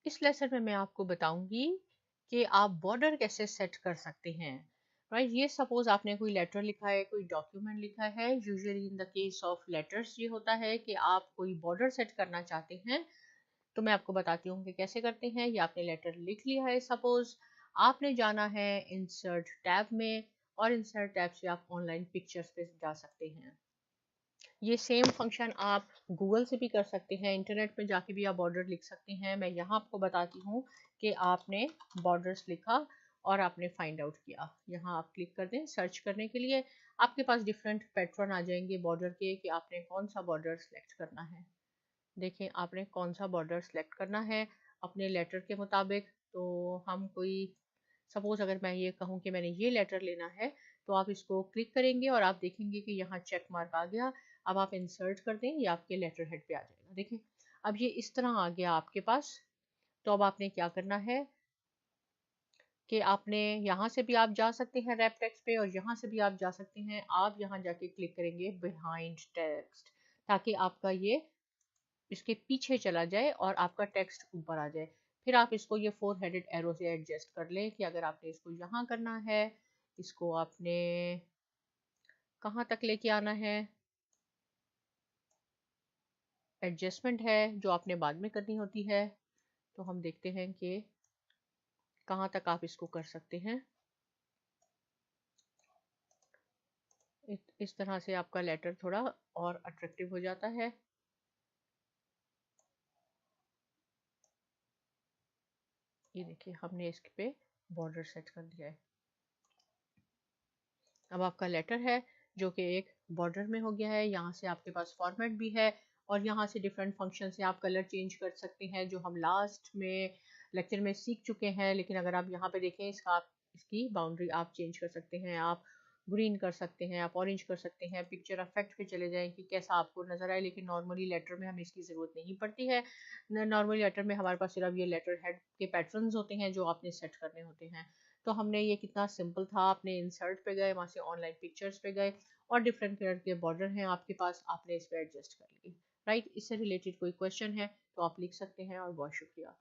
इस लेसन में मैं आपको बताऊंगी कि आप बॉर्डर कैसे सेट कर सकते हैं। राइट, ये सपोज आपने कोई लेटर लिखा है, कोई डॉक्यूमेंट लिखा है। Usually in the case of letters ये होता है कि आप कोई बॉर्डर सेट करना चाहते हैं। तो मैं आपको बताती हूँ कि कैसे करते हैं। ये आपने लेटर लिख लिया है सपोज, आपने जाना है इंसर्ट टैब में, और इंसर्ट टैब से आप ऑनलाइन पिक्चर्स पे जा सकते हैं। ये सेम फंक्शन आप गूगल से भी कर सकते हैं, इंटरनेट में जाके भी आप बॉर्डर लिख सकते हैं। मैं यहाँ आपको बताती हूँ कि आपने बॉर्डर्स लिखा और आपने फाइंड आउट किया। यहाँ आप क्लिक कर दें सर्च करने के लिए, आपके पास डिफरेंट पैटर्न आ जाएंगे बॉर्डर के कि आपने कौन सा बॉर्डर सेलेक्ट करना है। देखें आपने कौन सा बॉर्डर सेलेक्ट करना है अपने लेटर के मुताबिक। तो हम कोई सपोज अगर मैं ये कहूँ कि मैंने ये लेटर लेना है, तो आप इसको क्लिक करेंगे और आप देखेंगे कि यहाँ चेक मार्क आ गया। अब आप इंसर्ट कर दें, ये आपके लेटर हेड पे आ जाएगा। देखें अब ये इस तरह आ गया आपके पास। तो अब आपने क्या करना है कि आपने यहाँ से भी आप जा सकते हैं रैप टेक्स्ट पे, और यहाँ से भी आप जा सकते हैं। आप यहाँ जाके क्लिक करेंगे बिहाइंड टेक्स्ट, ताकि आपका ये इसके पीछे चला जाए और आपका टेक्स्ट ऊपर आ जाए। फिर आप इसको ये 4 हेडेड एरो से एडजस्ट कर लें कि अगर आपने इसको यहाँ करना है, इसको आपने कहाँ तक लेके आना है। एडजस्टमेंट है जो आपने बाद में करनी होती है। तो हम देखते हैं कि कहाँ तक आप इसको कर सकते हैं। इस तरह से आपका लेटर थोड़ा और अट्रैक्टिव हो जाता है। ये देखिए हमने इसके पे बॉर्डर सेट कर दिया है। अब आपका लेटर है जो कि एक बॉर्डर में हो गया है। यहाँ से आपके पास फॉर्मेट भी है, और यहाँ से डिफरेंट फंक्शन से आप कलर चेंज कर सकते हैं, जो हम लास्ट में लेक्चर में सीख चुके हैं। लेकिन अगर आप यहाँ पे देखें, इसकी बाउंड्री आप चेंज कर सकते हैं। आप ग्रीन कर सकते हैं, आप ऑरेंज कर सकते हैं। पिक्चर इफेक्ट पे चले जाएं कि कैसा आपको नजर आए। लेकिन नॉर्मली लेटर में हमें इसकी ज़रूरत नहीं पड़ती है। नॉर्मली लेटर में हमारे पास सिर्फ ये लेटर हेड के पैटर्न्स होते हैं जो आपने सेट करने होते हैं। तो हमने ये कितना सिंपल था, आपने इंसर्ट पे गए, वहाँ से ऑनलाइन पिक्चर्स पे गए, और डिफरेंट कलर के बॉर्डर हैं आपके पास, आपने इस पे एडजस्ट कर लिए। राइट, इससे रिलेटेड कोई क्वेश्चन है तो आप लिख सकते हैं, और बहुत शुक्रिया।